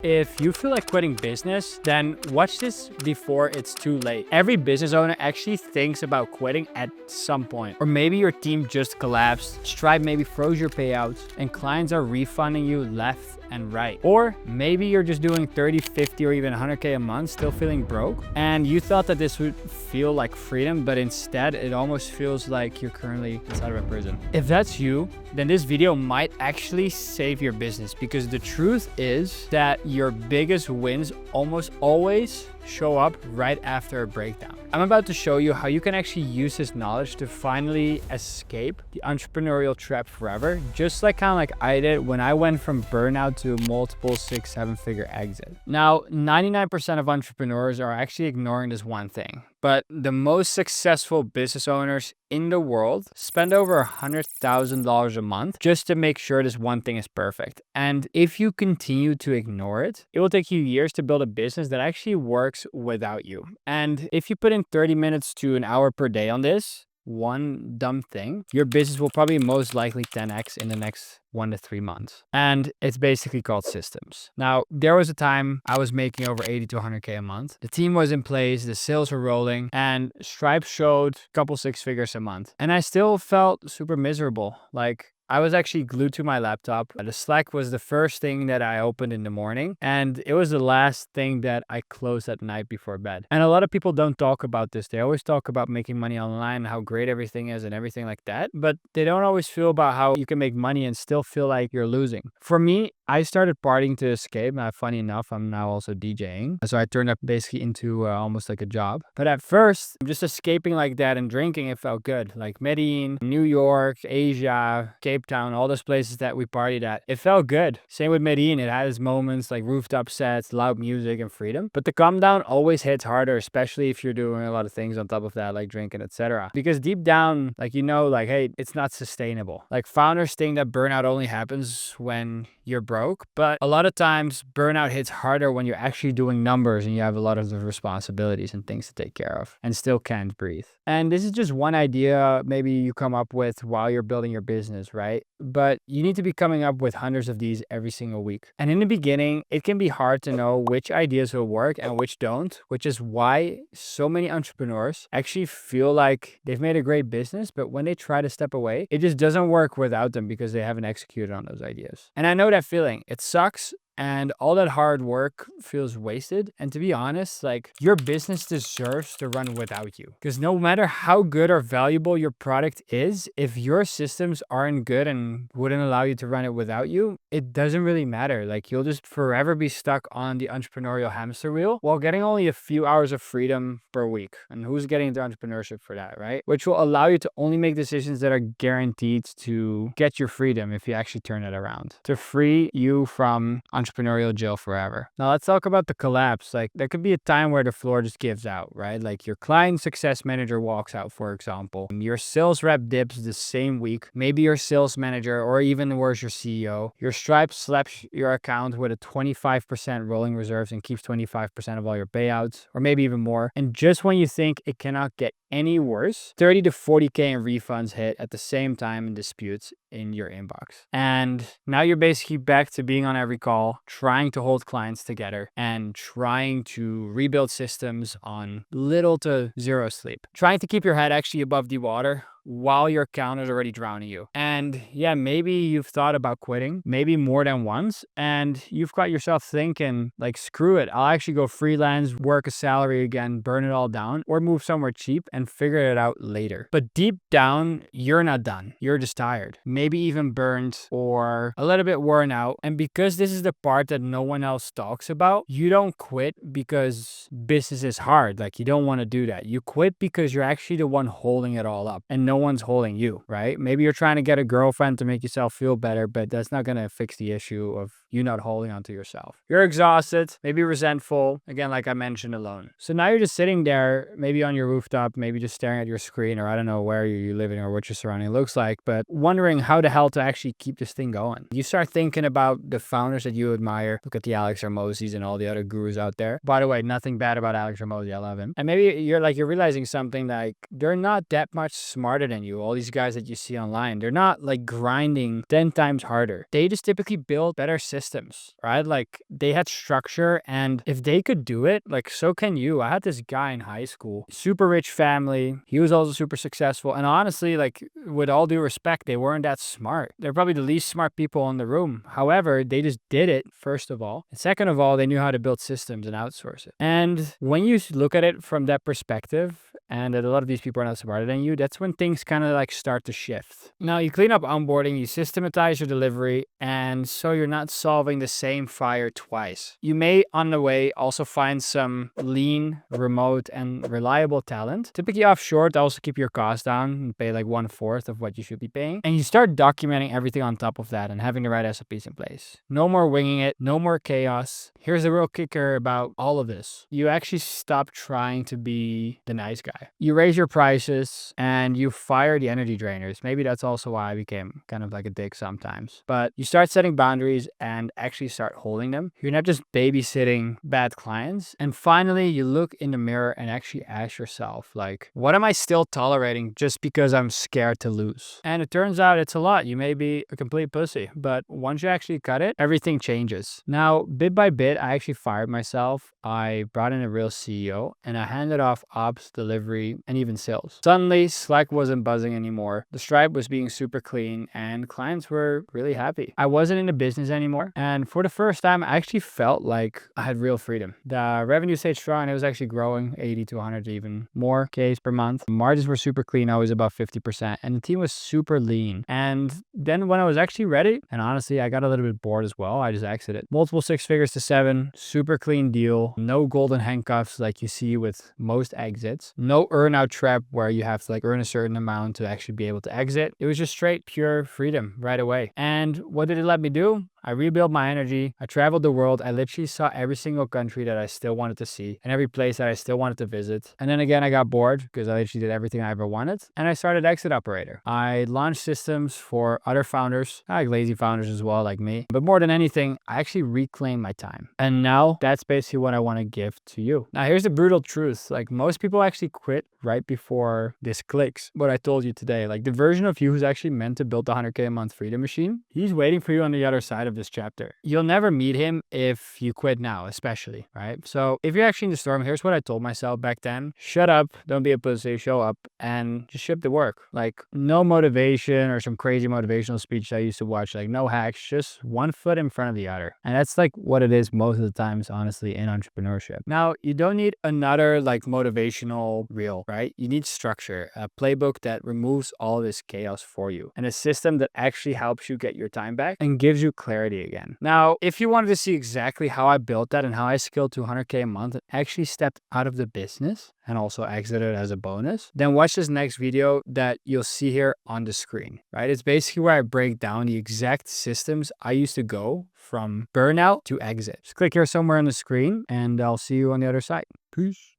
If you feel like quitting business, then watch this before it's too late. Every business owner actually thinks about quitting at some point. Or maybe your team just collapsed, Stripe maybe froze your payouts, and clients are refunding you left and right. Or maybe you're just doing 30, 50, or even 100K a month, still feeling broke, and you thought that this would feel like freedom, but instead it almost feels like you're currently inside of a prison. If that's you, then this video might actually save your business, because the truth is that your biggest wins almost always show up right after a breakdown. I'm about to show you how you can actually use this knowledge to finally escape the entrepreneurial trap forever, just like kind of like I did when I went from burnout to multiple 6-7 figure exit. Now, 99% of entrepreneurs are actually ignoring this one thing, but the most successful business owners in the world spend over $100,000 a month just to make sure this one thing is perfect. And if you continue to ignore it, it will take you years to build a business that actually works without you. And if you put in 30 minutes to an hour per day on this one dumb thing, your business will probably most likely 10x in the next 1 to 3 months. And it's basically called systems. Now, there was a time I was making over 80 to 100K a month. The team was in place, the sales were rolling, and Stripe showed a couple 6 figures a month. And I still felt super miserable. Like, I was actually glued to my laptop. The Slack was the first thing that I opened in the morning, and it was the last thing that I closed at night before bed. And a lot of people don't talk about this. They always talk about making money online, how great everything is and everything like that, but they don't always feel about how you can make money and still feel like you're losing. For me, I started partying to escape. Now, funny enough, I'm now also DJing. So I turned that basically into almost like a job. But at first, just escaping like that and drinking, it felt good. Like Medellin, New York, Asia, Cape Town, all those places that we partied at. It felt good. Same with Medellin. It had its moments like rooftop sets, loud music, and freedom. But the calm down always hits harder, especially if you're doing a lot of things on top of that, like drinking, etc. Because deep down, like, like, hey, it's not sustainable. Like, founders think that burnout only happens when you're broke, but a lot of times burnout hits harder when you're actually doing numbers and you have a lot of the responsibilities and things to take care of and still can't breathe. And this is just one idea maybe you come up with while you're building your business, right? But you need to be coming up with hundreds of these every single week. And in the beginning, it can be hard to know which ideas will work and which don't, which is why so many entrepreneurs actually feel like they've made a great business, but when they try to step away, it just doesn't work without them because they haven't executed on those ideas. And I know that feeling. It sucks. And all that hard work feels wasted. And to be honest, like, your business deserves to run without you. Because no matter how good or valuable your product is, if your systems aren't good and wouldn't allow you to run it without you, it doesn't really matter. Like, you'll just forever be stuck on the entrepreneurial hamster wheel while getting only a few hours of freedom per week. And who's getting into entrepreneurship for that, right? Which will allow you to only make decisions that are guaranteed to get your freedom if you actually turn it around. To free you from entrepreneurial jail forever. Now let's talk about the collapse. Like, there could be a time where the floor just gives out, right? Like, your client success manager walks out, for example. Your sales rep dips the same week. Maybe your sales manager, or even worse, your CEO. Your Stripe slaps your account with a 25% rolling reserves and keeps 25% of all your payouts, or maybe even more. And just when you think it cannot get any worse, 30 to 40K in refunds hit at the same time in disputes in your inbox. And now you're basically back to being on every call, trying to hold clients together and trying to rebuild systems on little to zero sleep. Trying to keep your head actually above the water while your account is already drowning you. And yeah, maybe you've thought about quitting, maybe more than once, and you've got yourself thinking, like, screw it, I'll actually go freelance, work a salary again, burn it all down, or move somewhere cheap and figure it out later. But deep down, you're not done. You're just tired, maybe even burned or a little bit worn out. And because this is the part that no one else talks about, you don't quit because business is hard. Like, you don't want to do that. You quit because you're actually the one holding it all up and no one's holding you, right? Maybe you're trying to get a girlfriend to make yourself feel better, but that's not going to fix the issue of you not holding on to yourself. You're exhausted, maybe resentful, again, like I mentioned, alone. So now you're just sitting there, maybe on your rooftop, maybe just staring at your screen, or I don't know where you're living or what your surrounding looks like, but wondering how the hell to actually keep this thing going. You start thinking about the founders that you admire. Look at the Alex Hormozis and all the other gurus out there. By the way, nothing bad about Alex Hormozi. I love him. And maybe you're realizing something like they're not that much smarter smarter than you. All these guys that you see online, they're not like grinding 10 times harder. They just typically build better systems, right? Like they had structure, and if they could do it, like so can you. I had this guy in high school, super rich family. He was also super successful. And honestly, like with all due respect, they weren't that smart. They're probably the least smart people in the room. However, they just did it, first of all. And second of all, they knew how to build systems and outsource it. And when you look at it from that perspective, and that a lot of these people are not smarter than you, that's when things kind of like start to shift. Now you clean up onboarding, you systematize your delivery, and so you're not solving the same fire twice. You may on the way also find some lean, remote, and reliable talent, typically offshore, to also keep your costs down and pay like 1/4 of what you should be paying. And you start documenting everything on top of that and having the right SOPs in place. No more winging it, no more chaos. Here's the real kicker about all of this. You actually stop trying to be the nice guy. You raise your prices and you fire the energy drainers. Maybe that's also why I became kind of like a dick sometimes. But you start setting boundaries and actually start holding them. You're not just babysitting bad clients. And finally, you look in the mirror and actually ask yourself, like, what am I still tolerating just because I'm scared to lose? And it turns out it's a lot. You may be a complete pussy, but once you actually cut it, everything changes. Now, bit by bit, I actually fired myself. I brought in a real CEO and I handed off ops, delivery, and even sales. Suddenly, Slack wasn't buzzing anymore. The Stripe was being super clean and clients were really happy. I wasn't in the business anymore. And for the first time, I actually felt like I had real freedom. The revenue stayed strong and it was actually growing 80 to 100, even more Ks per month. Margins were super clean. I was about 50% and the team was super lean. And then when I was actually ready, and honestly, I got a little bit bored as well, I just exited. Multiple 6 figures to 7, super clean deal. No golden handcuffs like you see with most exits. No earnout trap where you have to like earn a certain amount to actually be able to exit. It was just straight pure freedom right away. And what did it let me do? I rebuilt my energy. I traveled the world. I literally saw every single country that I still wanted to see and every place that I still wanted to visit. And then again, I got bored because I literally did everything I ever wanted. And I started Exit Operator. I launched systems for other founders, like lazy founders as well, like me. But more than anything, I actually reclaimed my time. And now that's basically what I want to give to you. Now, here's the brutal truth. Like most people actually quit right before this clicks. What I told you today, like the version of you who's actually meant to build the 100K a month freedom machine, he's waiting for you on the other side of this chapter. You'll never meet him if you quit now, especially, right? So if you're actually in the storm, here's what I told myself back then. Shut up, don't be a pussy, show up, and just ship the work. Like no motivation or some crazy motivational speech I used to watch, like no hacks, just one foot in front of the other. And that's like what it is most of the times, honestly, in entrepreneurship. Now, you don't need another like motivational reel, right? You need structure, a playbook that removes all this chaos for you, and a system that actually helps you get your time back and gives you clarity again. Now, if you wanted to see exactly how I built that and how I scaled to 100K a month and actually stepped out of the business and also exited as a bonus, then watch this next video that you'll see here on the screen, right? It's basically where I break down the exact systems I used to go from burnout to exit. Just click here somewhere on the screen and I'll see you on the other side. Peace.